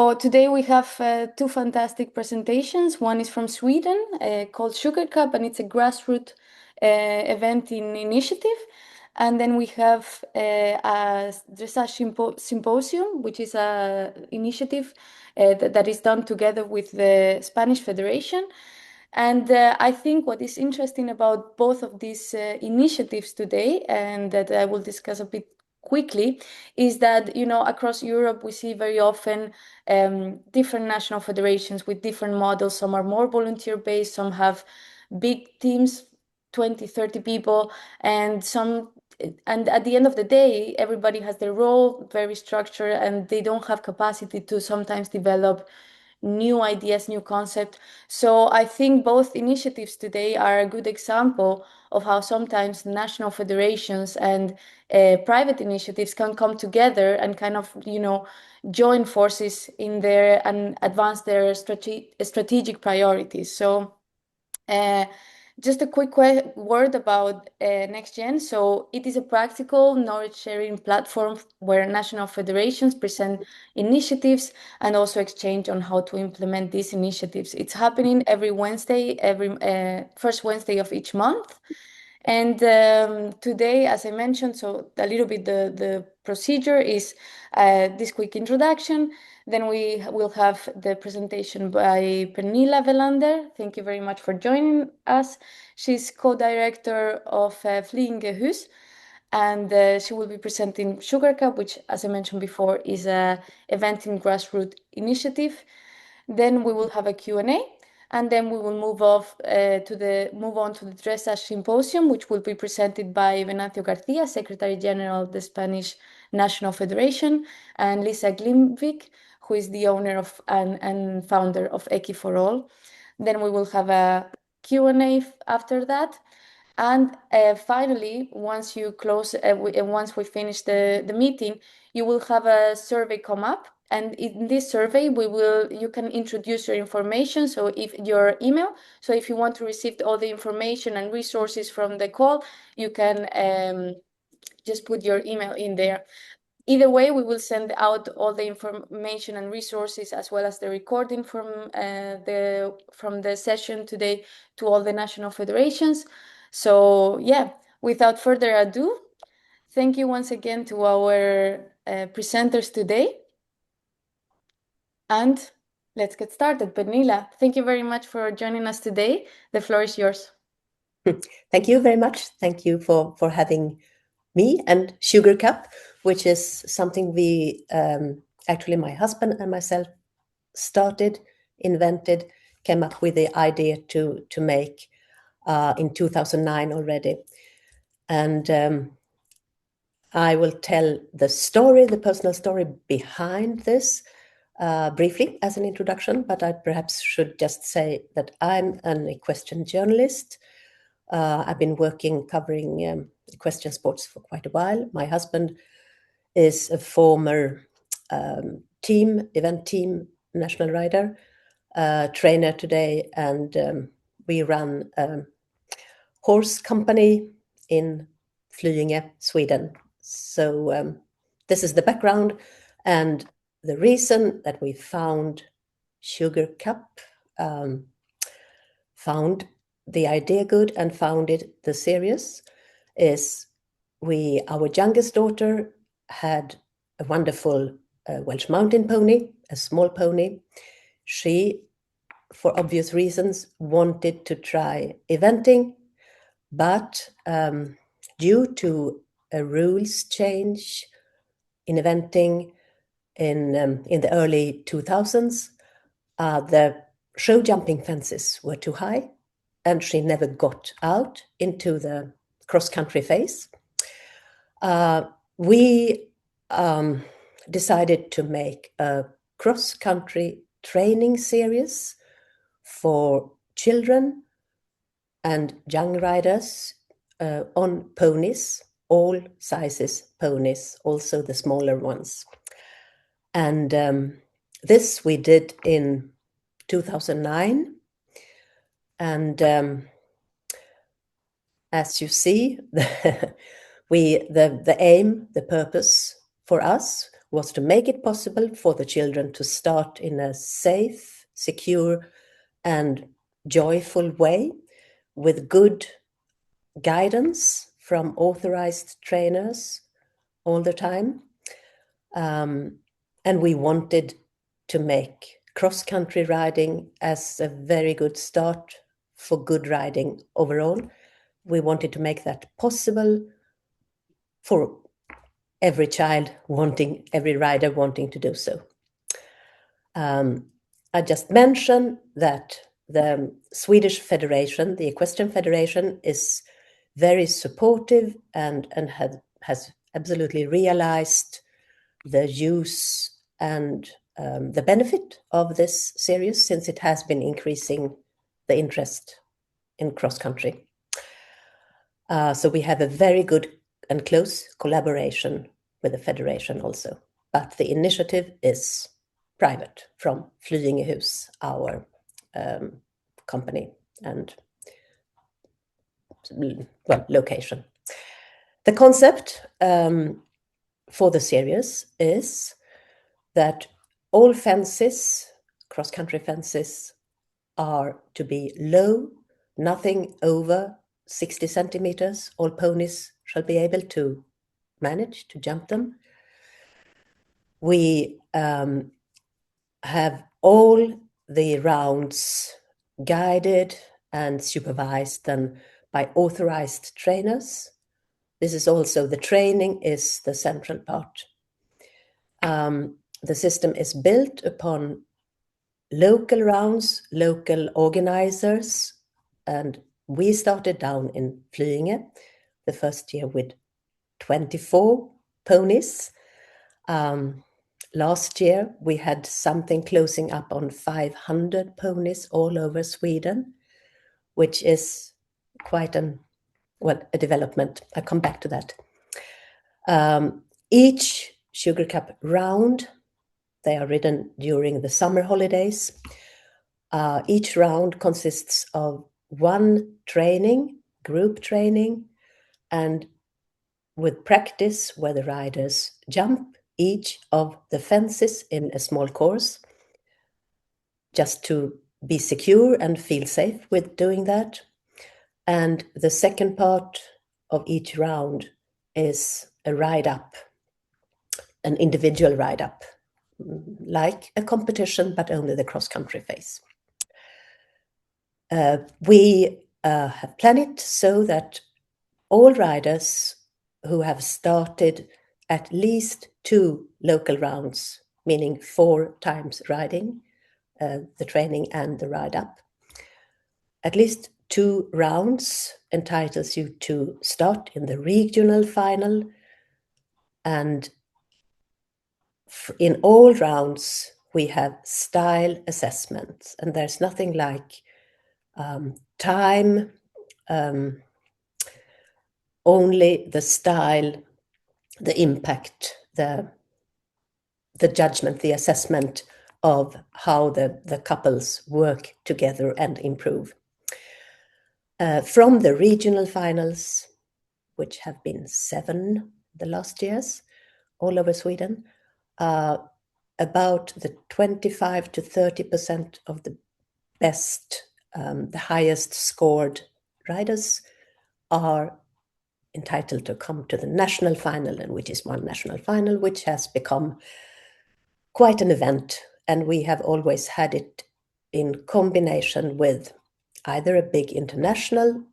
So today we have two fantastic presentations. One is from Sweden called Sugar Cup, and it's a grassroots event in initiative. And then we have a Dressage Symposium, which is an initiative that is done together with the Spanish Federation. And I think what is interesting about both of these initiatives today, and that I will discuss a bit quickly, is that, across Europe, we see very often different national federations with different models. Some are more volunteer-based, some have big teams, 20, 30 people, and at the end of the day, everybody has their role, very structured, and they don't have capacity to sometimes develop new ideas, new concept. So I think both initiatives today are a good example of how sometimes national federations and private initiatives can come together and kind of, join forces in there and advance their strategic priorities. So just a quick word about NextGen. So it is a practical knowledge sharing platform where national federations present initiatives and also exchange on how to implement these initiatives. It's happening every Wednesday, every first Wednesday of each month. And today, as I mentioned, so a little bit the procedure is this quick introduction. Then we will have the presentation by Pernilla Velander. Thank you very much for joining us. She's co-director of Flyinge Hus, and she will be presenting Sugar Cup, which, as I mentioned before, is a event in grassroots initiative. Then we will have a Q&A. And then we will move on to the Dressage Symposium, which will be presented by Glimvik Garcia, Secretary General of the Spanish National Federation, and Lisa Glimvik, who is the owner of and founder of Equi for All. Then we will have a Q&A after that. And finally, once you close, once we finish the meeting, you will have a survey come up. And in this survey, you can introduce your information. So if your email, so if you want to receive all the information and resources from the call, you can just put your email in there. Either way, we will send out all the information and resources as well as the recording from the session today to all the national federations. So yeah, without further ado, thank you once again to our presenters today. And let's get started. Pernilla, thank you very much for joining us today. The floor is yours. Thank you very much. Thank you for having me and Sugar Cup, which is something we actually, my husband and myself started, invented, came up with the idea to make in 2009 already. And I will tell the personal story behind this briefly as an introduction, but I perhaps should just say that I'm an equestrian journalist. I've been covering equestrian sports for quite a while. My husband is a former event team national rider, trainer today, and we run a horse company in Flyinge, Sweden. So this is the background, and the reason that we found Sugar Cup, found the idea good and founded the series is our youngest daughter had a wonderful Welsh mountain pony, a small pony. She, for obvious reasons, wanted to try eventing, but due to a rules change in eventing in the early 2000s, the show jumping fences were too high, and she never got out into the cross-country phase. We decided to make a cross-country training series for children and young riders on ponies, all sizes ponies, also the smaller ones. And this we did in 2009. And as you see, the aim, the purpose for us was to make it possible for the children to start in a safe, secure, and joyful way with good guidance from authorized trainers all the time. And we wanted to make cross-country riding as a very good start for good riding overall. We wanted to make that possible for every child wanting, every rider wanting to do so. I just mentioned that the Swedish Federation, the Equestrian Federation, is very supportive and has absolutely realized the use and the benefit of this series, since it has been increasing the interest in cross-country. So we have a very good and close collaboration with the Federation also. But the initiative is private from Flyingehus, our company and location. The concept for the series is that all fences, cross-country fences, are to be low, nothing over 60 centimeters. All ponies shall be able to manage to jump them. We have all the rounds guided and supervised and by authorized trainers. This is also, the training is the central part. The system is built upon local rounds, local organizers, and we started down in Flyinge the first year with 24 ponies. Last year we had something closing up on 500 ponies all over Sweden, which is quite a development. I'll come back to that. Each Sugar Cup round, they are ridden during the summer holidays. Each round consists of one training, group training, and with practice where the riders jump each of the fences in a small course, just to be secure and feel safe with doing that. And the second part of each round is a ride-up, an individual ride-up, like a competition, but only the cross-country phase. We have planned it so that all riders who have started at least 2 local rounds, meaning 4 times riding, the training and the ride-up, at least 2 rounds entitles you to start in the regional final. And in all rounds, we have style assessments, and there's nothing like time, only the style, the impact, the judgment, the assessment of how the couples work together and improve. From the regional finals, which have been 7 the last years, all over Sweden, about the 25 to 30% of the best, the highest scored riders are entitled to come to the national final, and which is one national final, which has become quite an event. And we have always had it in combination with either a big international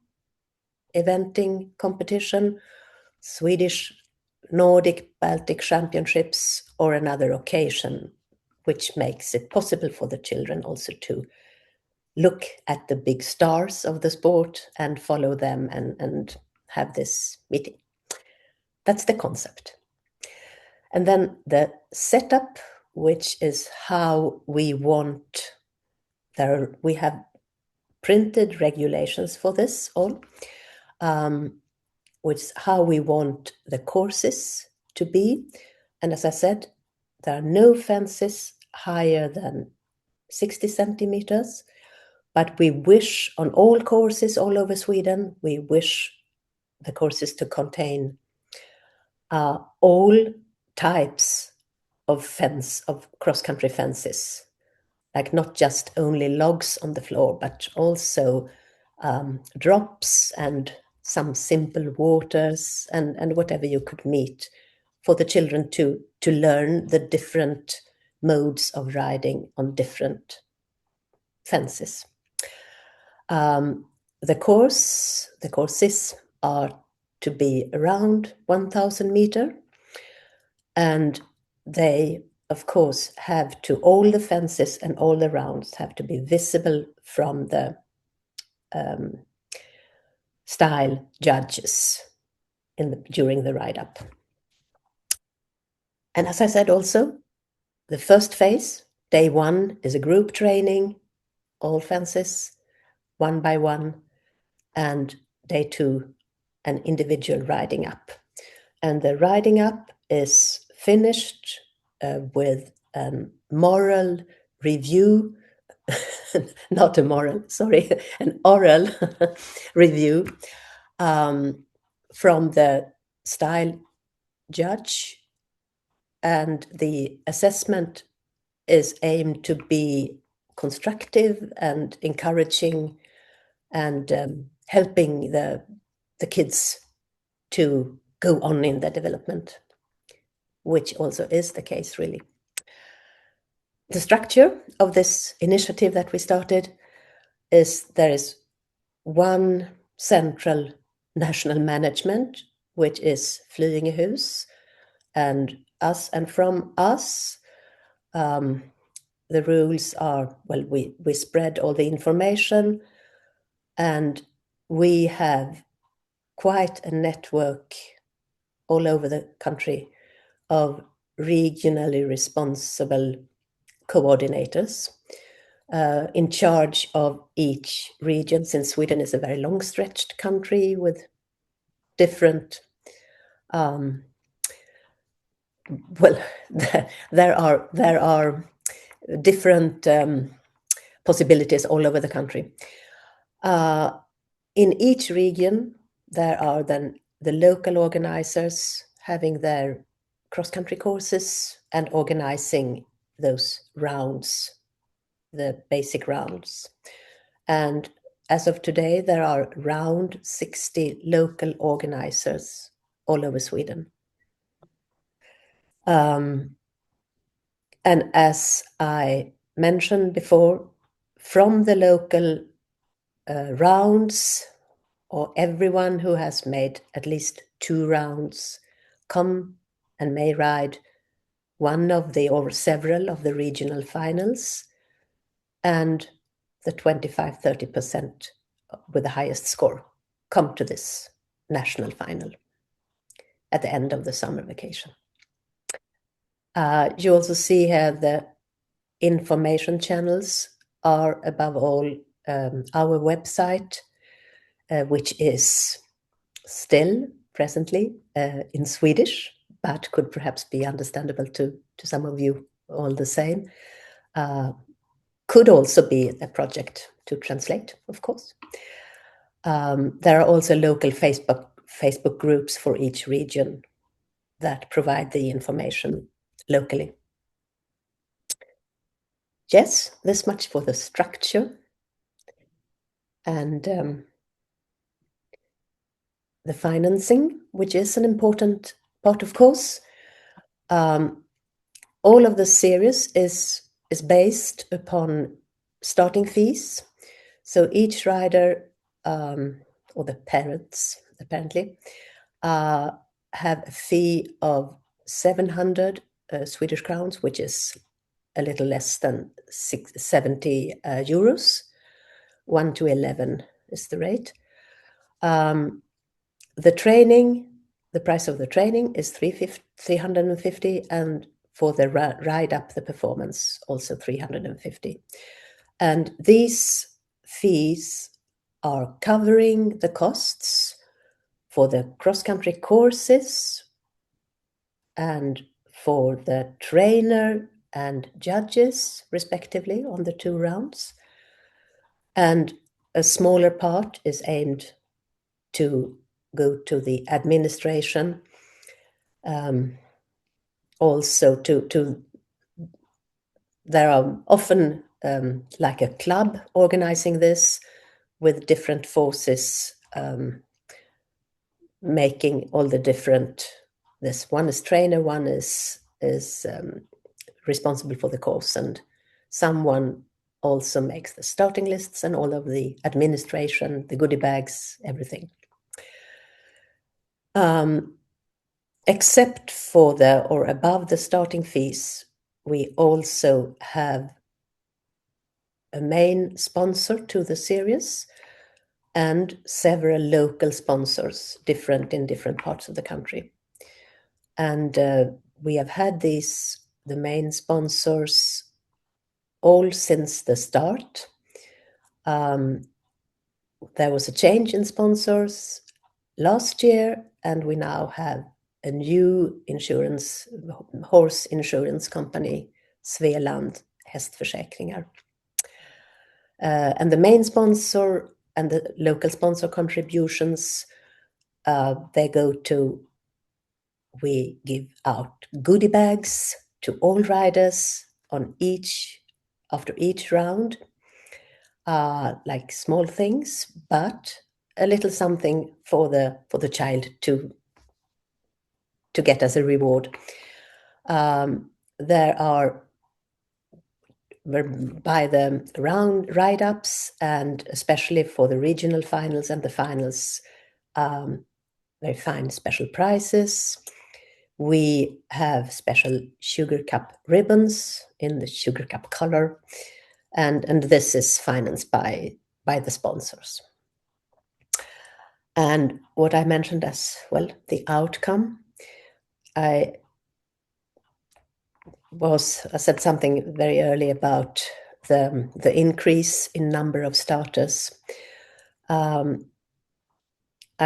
eventing competition, Swedish, Nordic, Baltic championships, or another occasion, which makes it possible for the children also to look at the big stars of the sport and follow them and have this meeting. That's the concept. And then the setup, which is how we want, we have printed regulations for this all, which is how we want the courses to be. And as I said, there are no fences higher than 60 centimeters, but we wish on all courses all over Sweden, we wish the courses to contain all types of cross-country fences, like not just only logs on the floor, but also drops and some simple waters and whatever you could meet for the children to learn the different modes of riding on different fences. The courses are to be around 1,000 meter, and they, of course, all the fences and all the rounds have to be visible from the style judges during the ride up. And as I said also, the first phase, day 1, is a group training, all fences, one by one, and day 2, an individual riding up. And the riding up is finished with a moral review, not a moral, sorry, an oral review from the style judge, and the assessment is aimed to be constructive and encouraging and helping the kids to go on in their development, which also is the case, really. The structure of this initiative that we started is there is one central national management, which is Flyingehus, and us, and from us, the rules are, well, we spread all the information, and we have quite a network all over the country of regionally responsible coordinators in charge of each region, since Sweden is a very long-stretched country with different well, there are different possibilities all over the country. In each region, there are then the local organizers having their cross-country courses and organizing those rounds, the basic rounds. And as of today, there are around 60 local organizers all over Sweden. And as I mentioned before, from the local rounds, or everyone who has made at least 2 rounds come and may ride one of the or several of the regional finals, and the 25-30% with the highest score come to this national final at the end of the summer vacation. You also see here the information channels are above all our website, which is still presently in Swedish, but could perhaps be understandable to some of you all the same. Could also be a project to translate, of course. There are also local Facebook groups for each region that provide the information locally. Yes, this much for the structure. And the financing, which is an important part, of course. All of the series is based upon starting fees. So each rider, or the parents, apparently, have a fee of 700 Swedish crowns, which is a little less than 70 euros. 1 to 11 is the rate. The training, the price of the training is 350, and for the ride up, the performance, also 350. And these fees are covering the costs for the cross-country courses and for the trainer and judges, respectively, on the 2 rounds. And a smaller part is aimed to go to the administration also there are often like a club organizing this with different forces making all the different. This one is trainer, one is responsible for the course, and someone also makes the starting lists and all of the administration, the goodie bags, everything. Except for the or above the starting fees, we also have a main sponsor to the series and several local sponsors, different in different parts of the country. And we have had the main sponsors all since the start. There was a change in sponsors last year, and we now have a new horse insurance company, Svealand Hästförsäkringar. And the main sponsor and the local sponsor contributions, they go to, we give out goodie bags to all riders after each round, like small things, but a little something for the child to get as a reward. There are, by the round ride-ups, and especially for the regional finals and the finals, they find special prizes. We have special Sugar Cup ribbons in the Sugar Cup color, and this is financed by the sponsors. And what I mentioned as well, the outcome, I said something very early about the increase in number of starters. I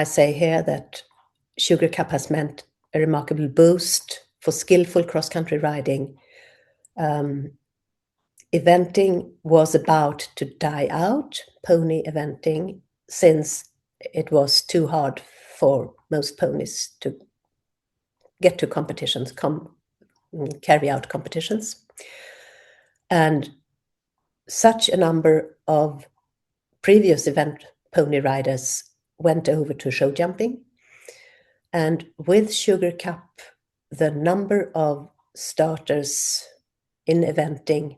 say here that Sugar Cup has meant a remarkable boost for skillful cross-country riding. Eventing was about to die out, pony eventing, since it was too hard for most ponies to get to competitions, carry out competitions. And such a number of previous event pony riders went over to show jumping. And with Sugar Cup, the number of starters in eventing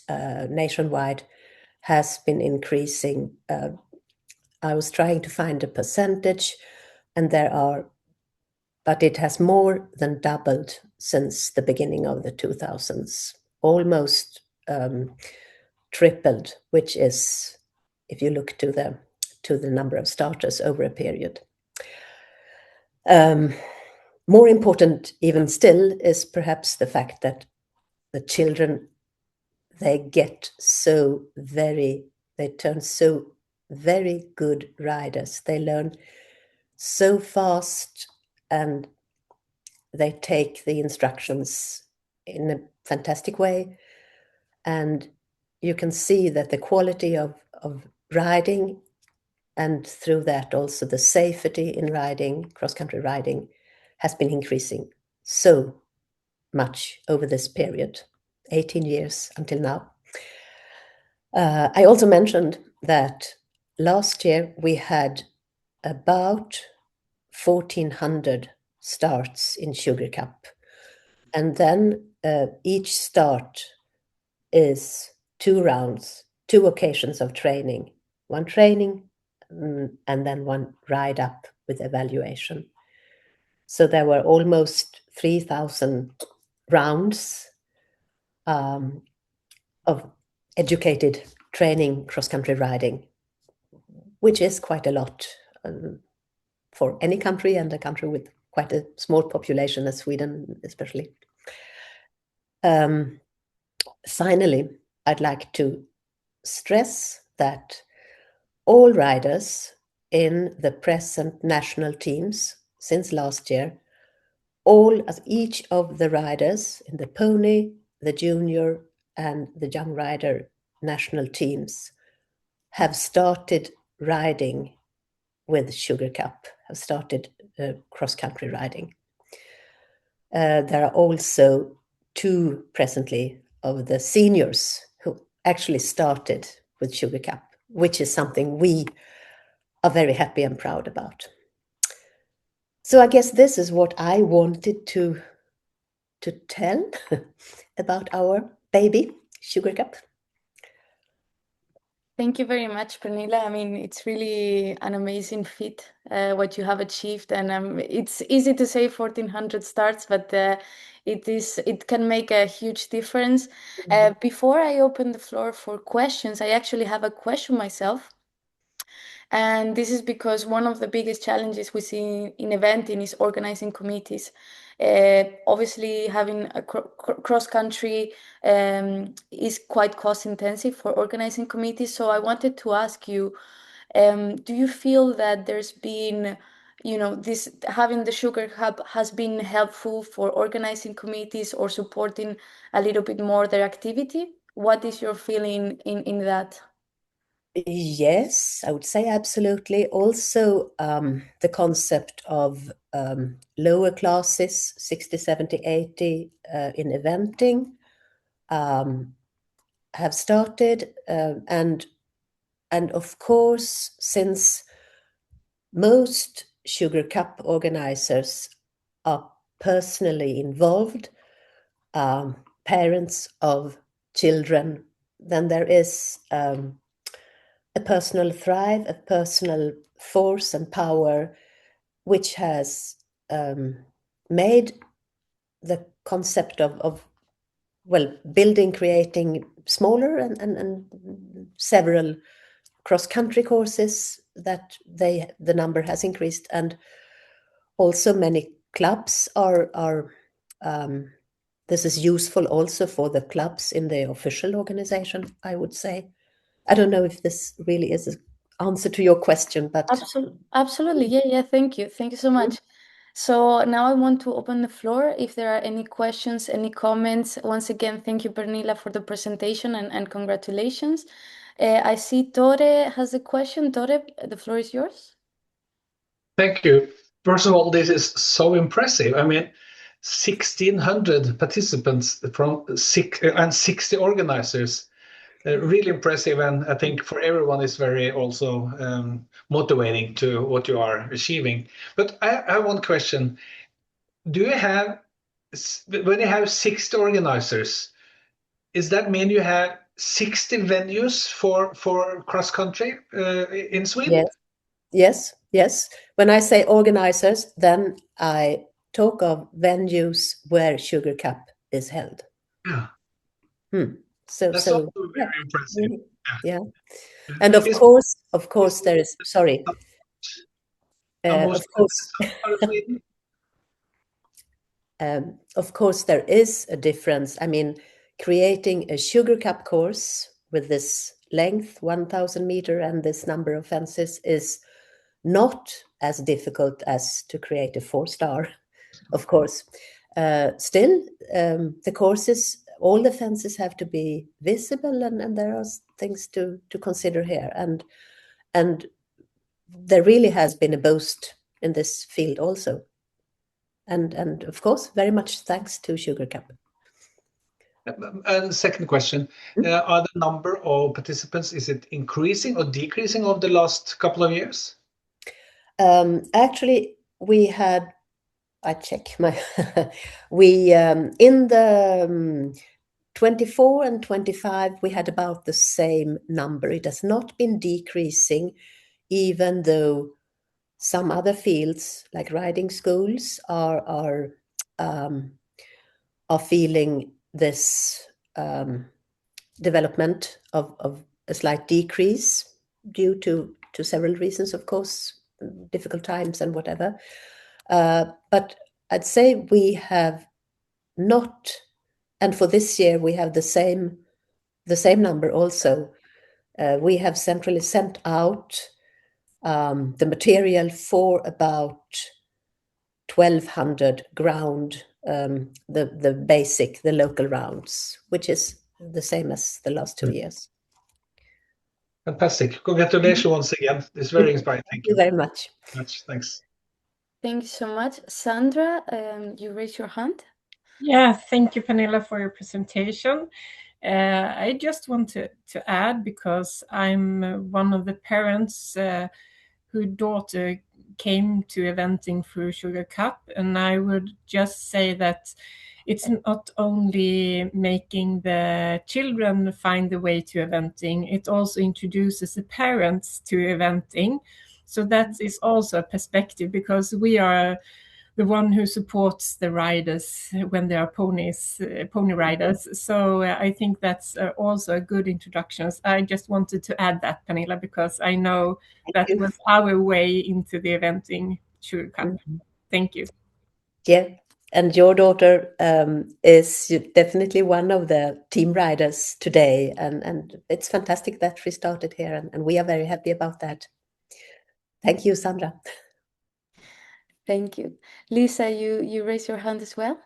nationwide has been increasing. I was trying to find a percentage, and but it has more than doubled since the beginning of the 2000s, almost tripled, which is, if you look to the number of starters over a period. More important even still is perhaps the fact that the children, they turn so very good riders. They learn so fast, and they take the instructions in a fantastic way. And you can see that the quality of riding, and through that also the safety in riding, cross-country riding, has been increasing so much over this period, 18 years until now. I also mentioned that last year we had about 1,400 starts in Sugar Cup. And then each start is 2 rounds, 2 occasions of training. One training and then one ride up with evaluation. So there were almost 3,000 rounds of educated training cross-country riding, which is quite a lot for any country, and a country with quite a small population as Sweden especially. Finally, I'd like to stress that all riders in the present national teams since last year, each of the riders in the pony, the junior, and the young rider national teams have started riding with Sugar Cup, have started cross-country riding. There are also 2 presently of the seniors who actually started with Sugar Cup, which is something we are very happy and proud about. So I guess this is what I wanted to tell about our baby Sugar Cup. Thank you very much, Pernilla. I mean, it's really an amazing feat, what you have achieved, and it's easy to say 1,400 starts, but it can make a huge difference. Before I open the floor for questions, I actually have a question myself. And this is because one of the biggest challenges we see in eventing is organizing committees. Obviously, having a cross country is quite cost intensive for organizing committees. So I wanted to ask you, do you feel that there's been, this having the Sugar Hub has been helpful for organizing committees or supporting a little bit more their activity? What is your feeling in that? Yes, I would say absolutely. Also, the concept of lower classes, 60, 70, 80 in eventing, have started. And of course, since most Sugar Cup organizers are personally involved, parents of children, then there is a personal thrive, a personal force and power, which has made the concept of building, creating smaller and several cross-country courses that the number has increased, and also many clubs are this is useful also for the clubs in the official organization, I would say. I don't know if this really is an answer to your question, but Absolutely. Yeah. Thank you. Thank you so much. So now I want to open the floor. If there are any questions, any comments, once again, thank you, Pernilla, for the presentation and congratulations. I see Tore has a question. Tore, the floor is yours. Thank you. First of all, this is so impressive. I mean, 1,600 participants from 60 organizers. Really impressive, and I think for everyone is very also motivating to what you are achieving. But I have one question. Do you have, when you have 60 organizers, does that mean you have 60 venues for cross country in Sweden? yes. When I say organizers, then I talk of venues where Sugar Cup is held. Yeah. That's also very impressive. Yeah. And of course there is, sorry. Of course there is a difference. I mean, creating a Sugar Cup course with this length, 1,000 meter, and this number of fences is not as difficult as to create a 4-star, of course. Still, the courses, all the fences have to be visible, and there are things to consider here. And there really has been a boost in this field also. And of course, very much thanks to Sugar Cup. And second question, are the number of participants, is it increasing or decreasing over the last couple of years? Actually, we had, I check my, we, in the 24 and 25, we had about the same number. It has not been decreasing, even though some other fields, like riding schools, are feeling this development of a slight decrease due to several reasons, of course, difficult times and whatever. But I'd say we have not, and for this year we have the same number also. We have centrally sent out the material for about 1,200 ground, the basic, the local rounds, which is the same as the last 2 years. Fantastic. Congratulations once again. It's very inspiring. Thank you very much. Thanks. Thank you so much. Sandra, you raise your hand. Yeah, thank you, Pernilla, for your presentation. I just want to add, because I'm one of the parents whose daughter came to eventing through Sugar Cup, and I would just say that it's not only making the children find the way to eventing, it also introduces the parents to eventing. So that is also a perspective, because we are the one who supports the riders when they are pony riders. So I think that's also a good introduction. I just wanted to add that, Pernilla, because I know that was our way into the eventing Sugar Cup. Thank you. Yeah, and your daughter is definitely one of the team riders today, and it's fantastic that she started here, and we are very happy about that. Thank you, Sandra. Thank you. Lisa, you raise your hand as well?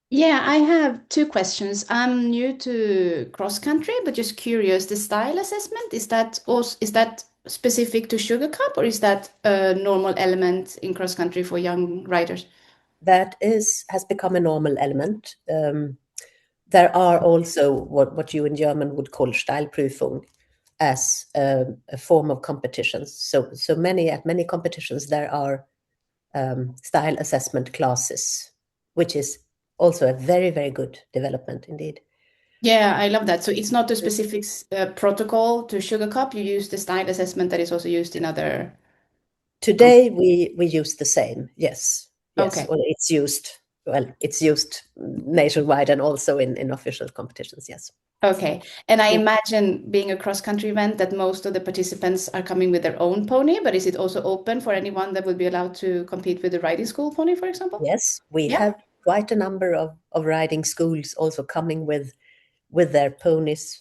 Yeah, I have two questions. I'm new to cross country, but just curious, the style assessment, is that specific to Sugar Cup, or is that a normal element in cross country for young riders? That has become a normal element. There are also what you in German would call Steilprüfung, as a form of competitions. So at many competitions there are style assessment classes, which is also a very, very good development indeed. Yeah, I love that. So it's not a specific protocol to Sugar Cup. You use the style assessment that is also used in other. Today we use the same. Yes. Okay. Well, it's used nationwide and also in official competitions. Yes. Okay. And I imagine, being a cross-country event, that most of the participants are coming with their own pony, but is it also open for anyone that would be allowed to compete with the riding school pony, for example? Yes, we have quite a number of riding schools also coming with their ponies.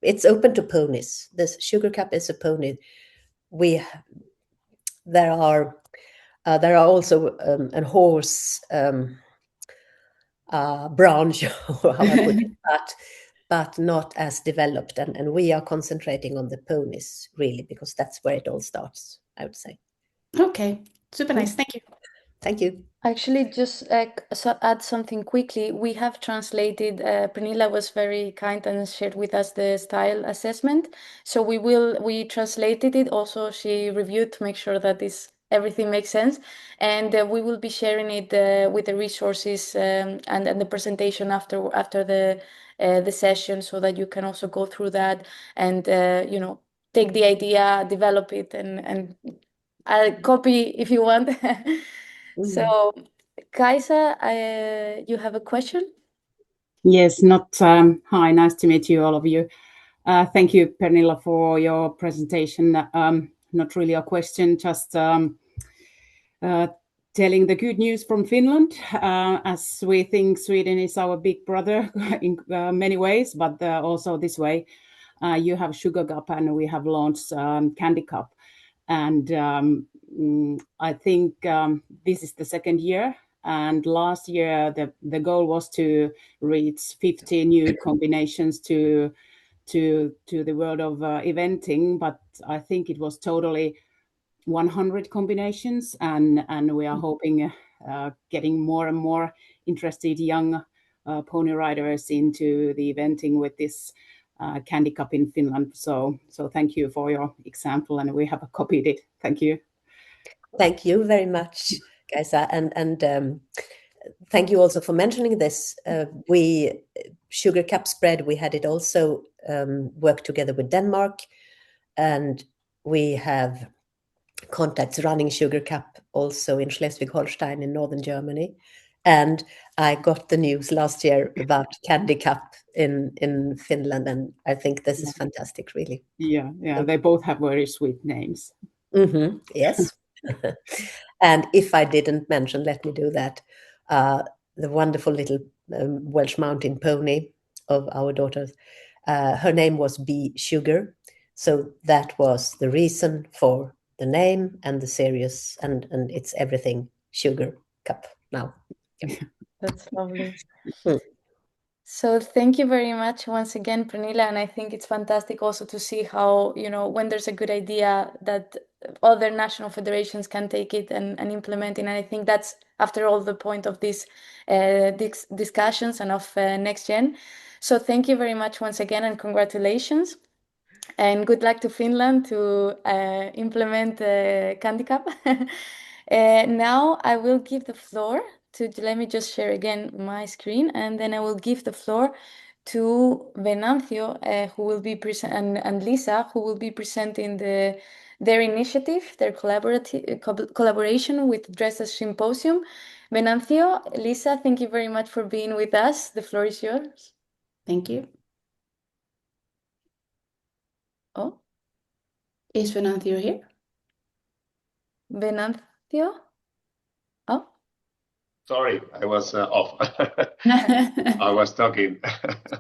It's open to ponies. This Sugar Cup is a pony. There are also a horse branch, or how I put it, but not as developed. And we are concentrating on the ponies, really, because that's where it all starts, I would say. Okay, super nice. Thank you. Thank you. Actually, just add something quickly. We have translated, Pernilla was very kind and shared with us the style assessment. So we translated it. Also, she reviewed to make sure that everything makes sense. And we will be sharing it with the resources and the presentation after the session, so that you can also go through that and, take the idea, develop it, and copy if you want. So, Kaisa, you have a question? Yes, hi, nice to meet you, all of you. Thank you, Pernilla, for your presentation. Not really a question, just telling the good news from Finland, as we think Sweden is our big brother in many ways, but also this way. You have Sugar Cup and we have launched Candy Cup. And I think this is the second year. And last year, the goal was to reach 50 new combinations to the world of eventing, but I think it was totally 100 combinations, and we are hoping getting more and more interested young pony riders into the eventing with this Candy Cup in Finland. So thank you for your example, and we have copied it. Thank you. Thank you very much, Kaisa, and thank you also for mentioning this. Sugar Cup spread, we had it also work together with Denmark, and we have contacts running Sugar Cup also in Schleswig-Holstein in northern Germany. And I got the news last year about Candy Cup in Finland, and I think this is fantastic, really. Yeah, they both have very sweet names. Mm-hmm. Yes. And if I didn't mention, let me do that. The wonderful little Welsh mountain pony of our daughters, her name was B Sugar. So that was the reason for the name and the series, and it's everything Sugar Cup now. That's lovely. So thank you very much once again, Pernilla, and I think it's fantastic also to see how, when there's a good idea that other national federations can take it and implement it. And I think that's, after all, the point of these discussions and of NextGen. So thank you very much once again, and congratulations. And good luck to Finland to implement Candy Cup. Now I will give the floor let me just share again my screen, and then I will give the floor to Venancio, who will be and Lisa, who will be presenting their initiative, their collaboration with Dressage Symposium. Venancio, Lisa, thank you very much for being with us. The floor is yours. Thank you. Oh, Is Venancio here? Venancio? Oh, Sorry, I was off. I was talking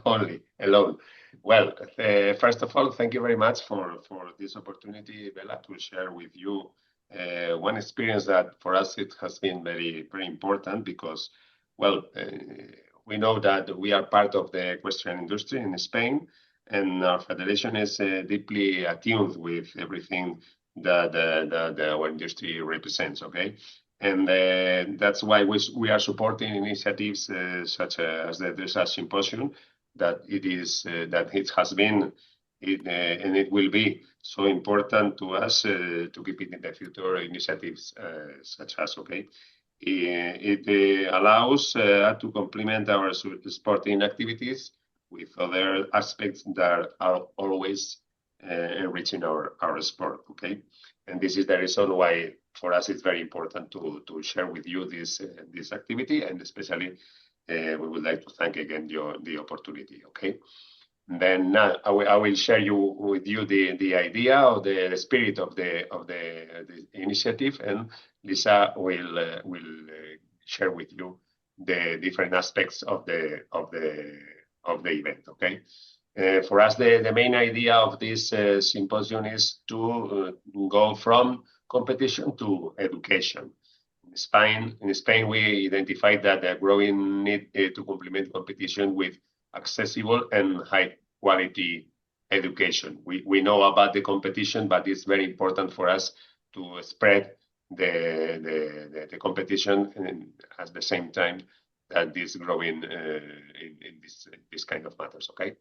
only alone. Well, first of all, thank you very much for this opportunity, Bella, to share with you one experience that for us it has been very, very important because, well, we know that we are part of the equestrian industry in Spain, and our federation is deeply attuned with everything that our industry represents. Okay. And that's why we are supporting initiatives such as the Dressage Symposium, that it has been and it will be so important to us to keep it in the future. Initiatives such as it allows to complement our sporting activities with other aspects that are always enriching our sport. Okay, and this is the reason why for us it's very important to share with you this activity, and especially we would like to thank again the opportunity. Okay, then now I will share with you the idea of the spirit of the initiative, and Lisa will share with you the different aspects of the event. Okay. For us, the main idea of this symposium is to go from competition to education. In Spain, we identified that the growing need to complement competition with accessible and high quality education. We know about the competition, but it's very important for us to spread the competition and at the same time that is growing in this kind of matters. Okay.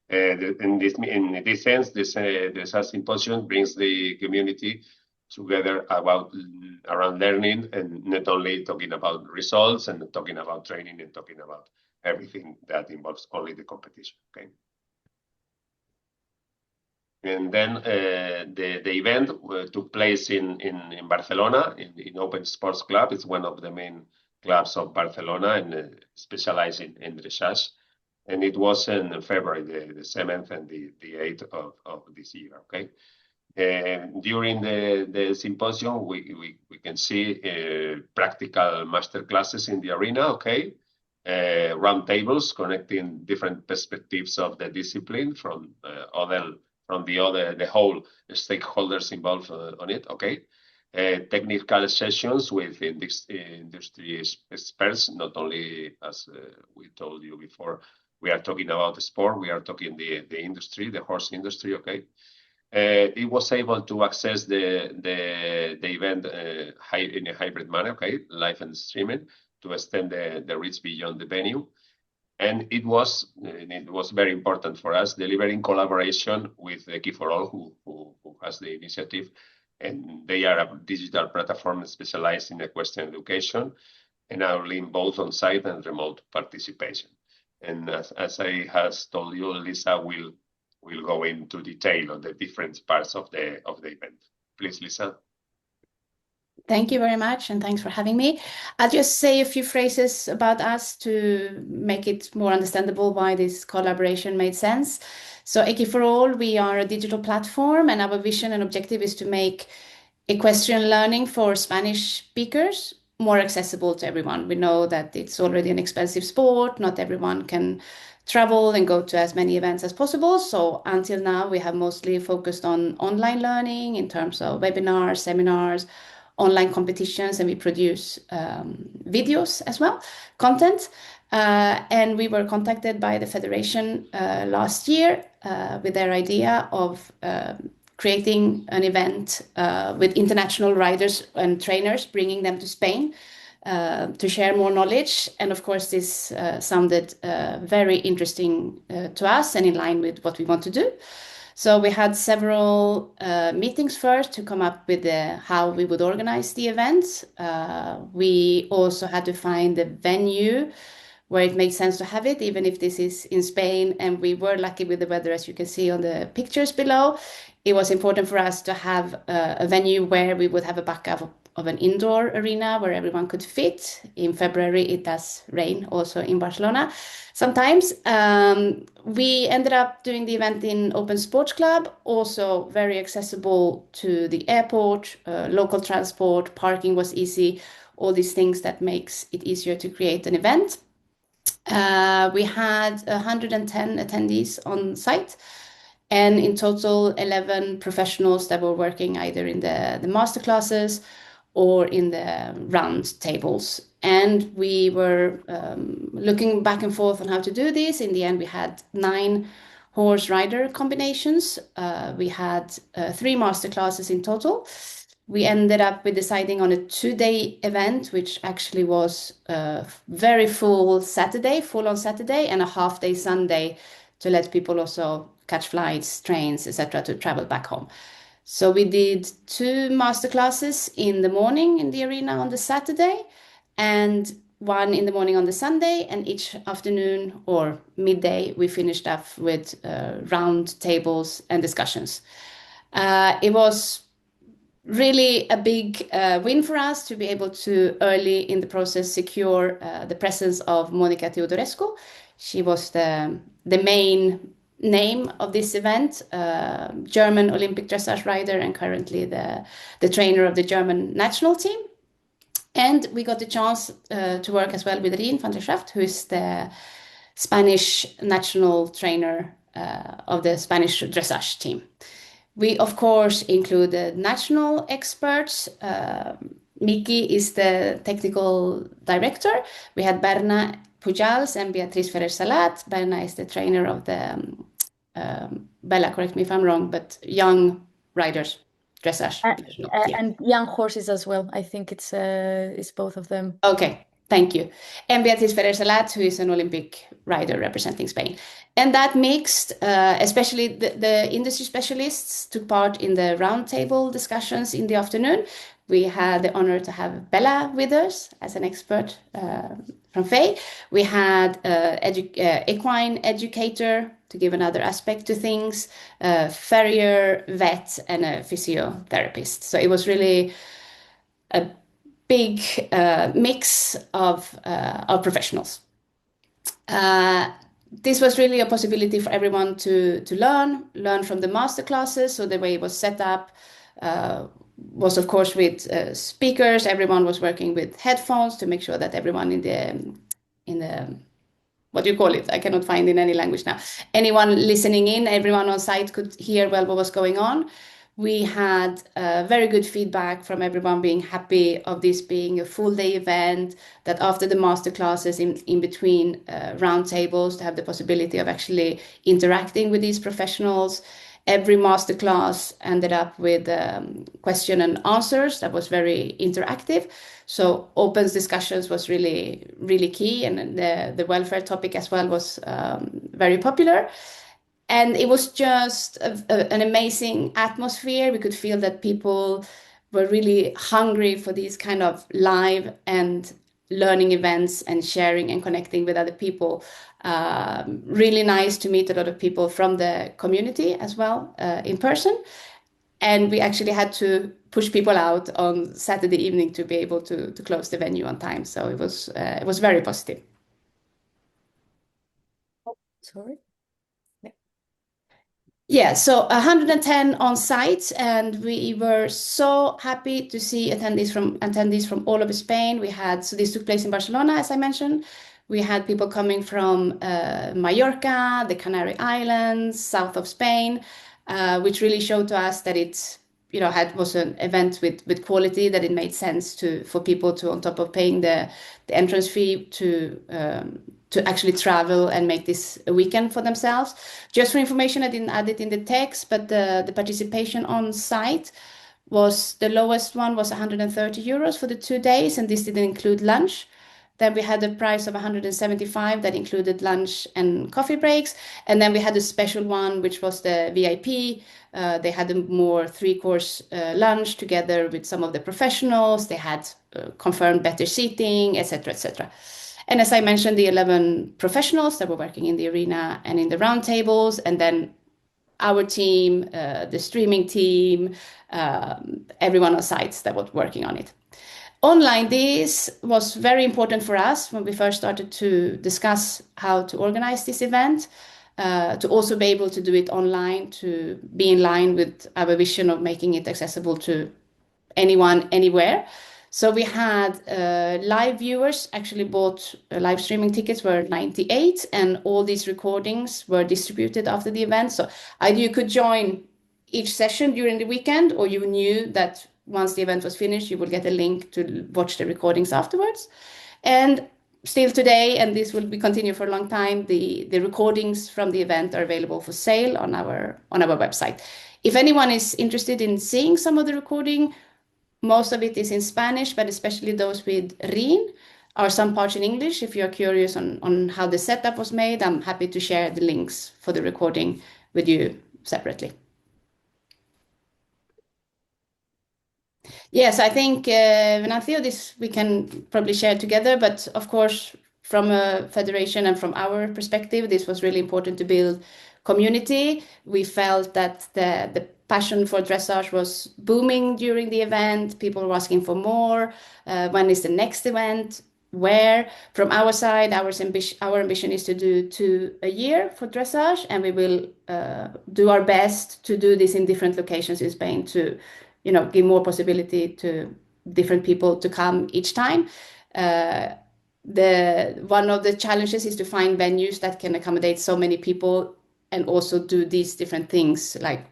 In this sense, this symposium brings the community together around learning, and not only talking about results and talking about training and talking about everything that involves only the competition. Okay. And then the event took place in Barcelona in Open Sports Club. It's one of the main clubs of Barcelona and specializing in dressage. And it was in February, the 7th and the 8th of this year. Okay. During the symposium, we can see practical master classes in the arena. Okay. Round tables connecting different perspectives of the discipline from the whole stakeholders involved on it. Okay. Technical sessions with industry experts, not only as we told you before, we are talking about the sport, we are talking the industry, the horse industry. Okay. It was able to access the event in a hybrid manner. Okay. Live and streaming to extend the reach beyond the venue. And it was very important for us, delivering collaboration with Equi for All, who has the initiative, and they are a digital platform specialized in equestrian education, enabling both on-site and remote participation. And as I has told you, Lisa will go into detail on the different parts of the event. Please, Lisa. Thank you very much, and thanks for having me. I'll just say a few phrases about us to make it more understandable why this collaboration made sense. So Equi for All, we are a digital platform, and our vision and objective is to make equestrian learning for Spanish speakers more accessible to everyone. We know that it's already an expensive sport. Not everyone can travel and go to as many events as possible. So until now, we have mostly focused on online learning in terms of webinars, seminars, online competitions, and we produce videos as well, content. And we were contacted by the Federation last year with their idea of creating an event with international riders and trainers, bringing them to Spain to share more knowledge. And of course, this sounded very interesting to us and in line with what we want to do. So we had several meetings first to come up with how we would organize the event. We also had to find the venue where it makes sense to have it, even if this is in Spain. And we were lucky with the weather, as you can see on the pictures below. It was important for us to have a venue where we would have a backup of an indoor arena where everyone could fit. In February, it does rain also in Barcelona sometimes. We ended up doing the event in Open Sports Club, also very accessible to the airport, local transport, parking was easy, all these things that makes it easier to create an event. We had 110 attendees on site, and in total 11 professionals that were working either in the master classes or in the round tables. And we were looking back and forth on how to do this. In the end, we had 9 horse rider combinations. We had 3 master classes in total. We ended up with deciding on a 2-day event, which actually was very full on Saturday, and a half-day Sunday to let people also catch flights, trains, etc., to travel back home. So we did 2 master classes in the morning in the arena on the Saturday, and 1 in the morning on the Sunday, and each afternoon or midday we finished up with round tables and discussions. It was really a big win for us to be able to early in the process secure the presence of Monica Teodorescu. She was the main name of this event, German Olympic dressage rider and currently the trainer of the German national team. And we got the chance to work as well with Rien van der Schaft, who is the Spanish national trainer of the Spanish dressage team. We, of course, included national experts. Miki is the technical director. We had Berna Pujals and Beatriz Ferrer Salat. Berna is the trainer of the, Bella, correct me if I'm wrong, but young riders, dressage. And young horses as well. I think it's both of them. Okay, thank you. And Beatriz Ferrer Salat, who is an Olympic rider representing Spain. And that mixed, especially the industry specialists took part in the roundtable discussions in the afternoon. We had the honor to have Bella with us as an expert from FEI. We had equine educator to give another aspect to things, farrier, vet, and a physiotherapist. So it was really a big mix of professionals. This was really a possibility for everyone to learn from the master classes. So the way it was set up was, of course, with speakers. Everyone was working with headphones to make sure that everyone in the what do you call it? I cannot find in any language now. Anyone listening in, everyone on site could hear well what was going on. We had very good feedback from everyone being happy of this being a full day event, that after the master classes in between round tables to have the possibility of actually interacting with these professionals. Every master class ended up with question and answers that was very interactive. So open discussions was really, really key. And the welfare topic as well was very popular. And it was just an amazing atmosphere. We could feel that people were really hungry for these kind of live and learning events and sharing and connecting with other people. Really nice to meet a lot of people from the community as well in person. And we actually had to push people out on Saturday evening to be able to close the venue on time. So it was very positive. Sorry. Yeah, so 110 on site, and we were so happy to see attendees from all over Spain. So this took place in Barcelona, as I mentioned. We had people coming from Mallorca, the Canary Islands, south of Spain, which really showed to us that it was an event with quality, that it made sense for people to, on top of paying the entrance fee, to to actually travel and make this a weekend for themselves. Just for information, I didn't add it in the text, but the participation on site was, the lowest one was 130 euros for the 2 days, and this didn't include lunch. Then we had a price of 175 that included lunch and coffee breaks. And then we had a special one, which was the VIP. They had a more 3-course lunch together with some of the professionals. They had confirmed better seating, etc., etc. And as I mentioned, the 11 professionals that were working in the arena and in the round tables, and then our team, the streaming team, everyone on sites that was working on it. Online, this was very important for us when we first started to discuss how to organize this event, to also be able to do it online, to be in line with our vision of making it accessible to anyone, anywhere. So we had live viewers actually bought live streaming tickets were 98, and all these recordings were distributed after the event. So either you could join each session during the weekend, or you knew that once the event was finished, you would get a link to watch the recordings afterwards. And still today, and this will be continue for a long time, the recordings from the event are available for sale on our website. If anyone is interested in seeing some of the recording, most of it is in Spanish, but especially those with RIN, are some parts in English. If you're curious on how the setup was made, I'm happy to share the links for the recording with you separately. Yes, I think, Venancio, this we can probably share together, but of course, from a federation and from our perspective, this was really important to build community. We felt that the passion for dressage was booming during the event. People were asking for more. When is the next event? Where? From our side, our ambition is to do 2 a year for dressage, and we will do our best to do this in different locations in Spain to, give more possibility to different people to come each time. One of the challenges is to find venues that can accommodate so many people and also do these different things like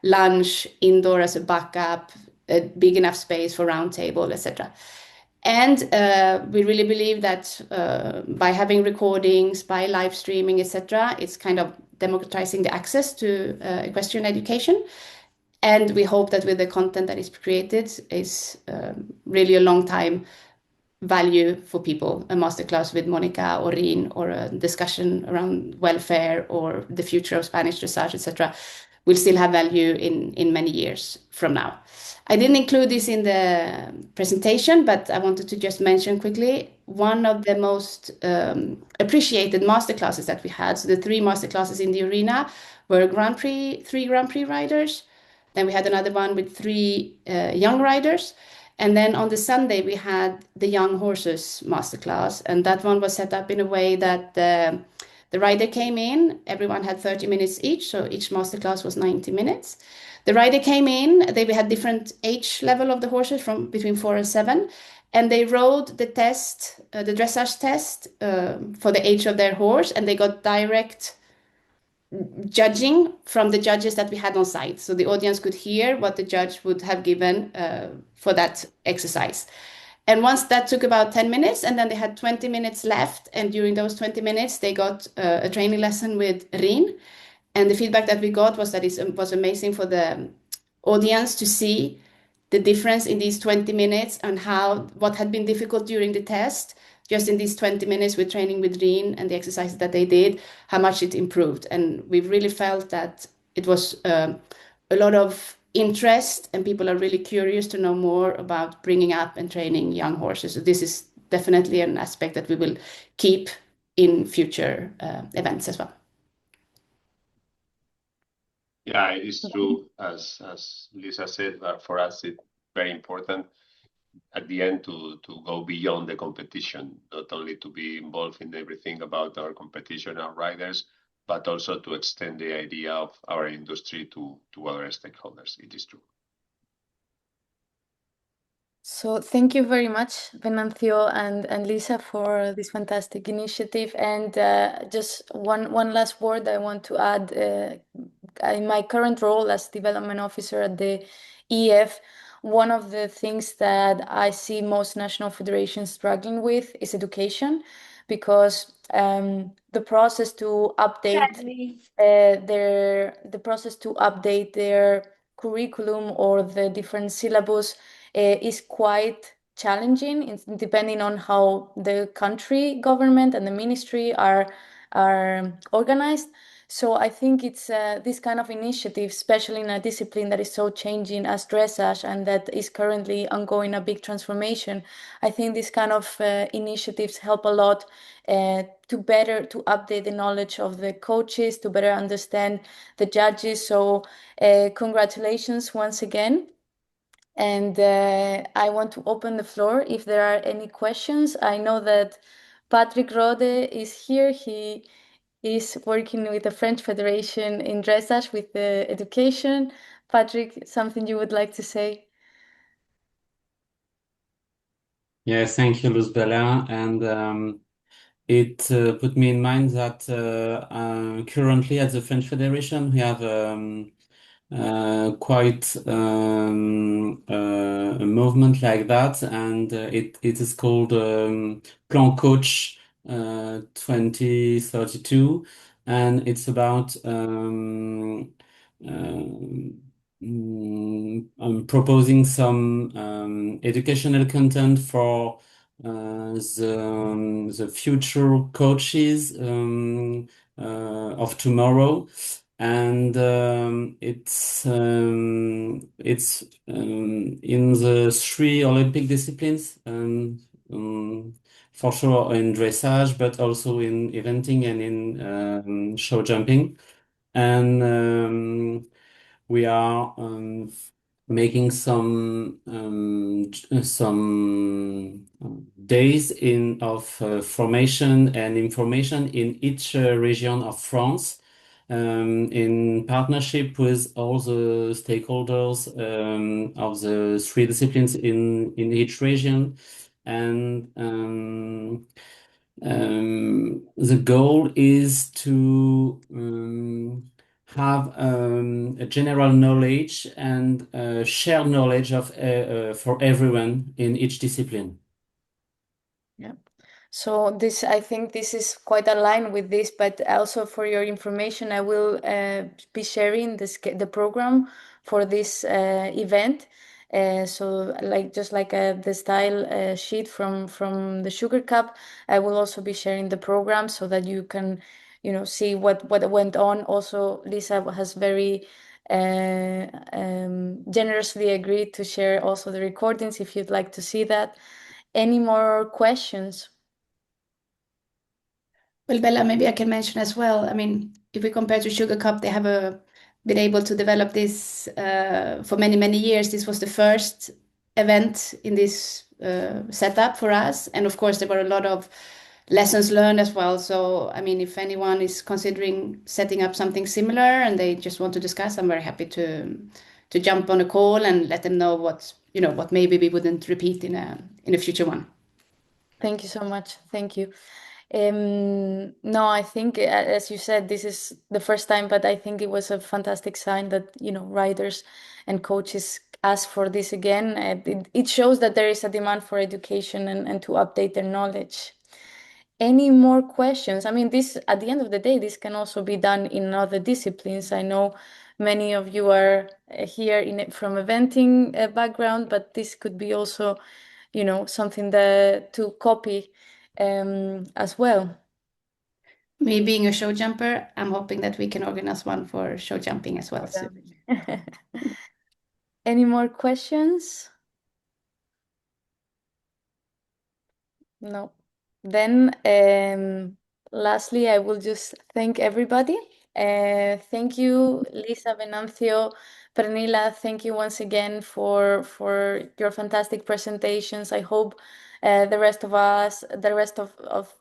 lunch, indoor as a backup, a big enough space for round table, etc. And we really believe that by having recordings, by live streaming, etc., it's kind of democratizing the access to equestrian education. And we hope that with the content that is created is really a long time value for people. A masterclass with Monica or Rin, or a discussion around welfare or the future of Spanish dressage, etc., will still have value in many years from now. I didn't include this in the presentation, but I wanted to just mention quickly one of the most appreciated masterclasses that we had. So the 3 masterclasses in the arena were 3 Grand Prix riders. Then we had another one with 3 young riders. And then on the Sunday, we had the young horses masterclass. And that one was set up in a way that the rider came in, everyone had 30 minutes each. So each masterclass was 90 minutes. The rider came in, we had different age level of the horses from between 4 and 7. And they rode the test, the dressage test for the age of their horse. And they got direct judging from the judges that we had on site. So the audience could hear what the judge would have given for that exercise. And once that took about 10 minutes, and then they had 20 minutes left. And during those 20 minutes, they got a training lesson with Rin. And the feedback that we got was that it was amazing for the audience to see the difference in these 20 minutes and what had been difficult during the test, just in these 20 minutes with training with Rin and the exercises that they did, how much it improved. And we really felt that it was a lot of interest, and people are really curious to know more about bringing up and training young horses. So this is definitely an aspect that we will keep in future events as well. Yeah, it is true, as Lisa said, that for us it's very important at the end to go beyond the competition, not only to be involved in everything about our competition, our riders, but also to extend the idea of our industry to other stakeholders. It is true. So thank you very much, Venancio and Lisa, for this fantastic initiative. And just one last word I want to add. In my current role as development officer at the EEF, one of the things that I see most national federations struggling with is education, because the process to update their curriculum or the different syllabus is quite challenging, depending on how the country government and the ministry are organized. So I think it's this kind of initiative, especially in a discipline that is so changing as dressage and that is currently ongoing a big transformation. I think these kind of initiatives help a lot to update the knowledge of the coaches, to better understand the judges. So congratulations once again. And I want to open the floor if there are any questions. I know that Patrick Rode is here. He is working with the French Federation in dressage with the education. Patrick, something you would like to say? Yeah, thank you, Luzbella. And it put me in mind that currently at the French Federation, we have quite a movement like that, and it is called Plan Coach 2032, and it's about proposing some educational content for the future coaches of tomorrow. And it's in the 3 Olympic disciplines, for sure in dressage, but also in eventing and in show jumping. And we are making some days of formation and information in each region of France, in partnership with all the stakeholders of the 3 disciplines in each region. And the goal is to have a general knowledge and shared knowledge of for everyone in each discipline. Yeah. So I think this is quite aligned with this, but also for your information, I will be sharing the program for this event. So just like the style sheet from the Sugar Cup, I will also be sharing the program so that you can, see what went on. Also, Lisa has very generously agreed to share also the recordings if you'd like to see that. Any more questions? Well, Bella, maybe I can mention as well. I mean, if we compare to Sugar Cup, they have been able to develop this for many, many years. This was the first event in this setup for us. And of course, there were a lot of lessons learned as well. So, I mean, if anyone is considering setting up something similar and they just want to discuss, I'm very happy to jump on a call and let them know what maybe we wouldn't repeat in a future one. Thank you so much. Thank you. No, I think, as you said, this is the first time, but I think it was a fantastic sign that, riders and coaches ask for this again. It shows that there is a demand for education and to update their knowledge. Any more questions? I mean, this, at the end of the day, this can also be done in other disciplines. I know many of you are here from eventing background, but this could be also, something to copy as well. Me being a show jumper, I'm hoping that we can organize one for show jumping as well soon. Any more questions? No. Then lastly, I will just thank everybody. Thank you, Lisa, Venancio, Pernilla. Thank you once again for your fantastic presentations. I hope the rest of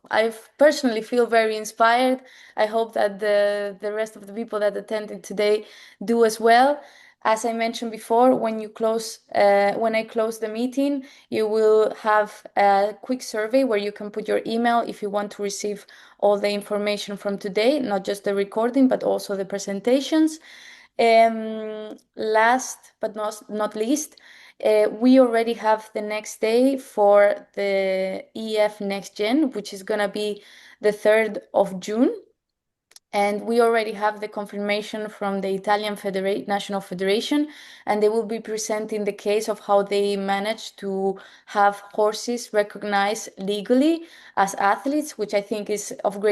I personally feel very inspired. I hope that the rest of the people that attended today do as well. As I mentioned before, when I close the meeting, you will have a quick survey where you can put your email if you want to receive all the information from today, not just the recording, but also the presentations. Last but not least, We already have the next day for the EEF NextGen, which is going to be the 3rd of June. And we already have the confirmation from the Italian National Federation, and they will be presenting the case of how they managed to have horses recognized legally as athletes, which I think is of great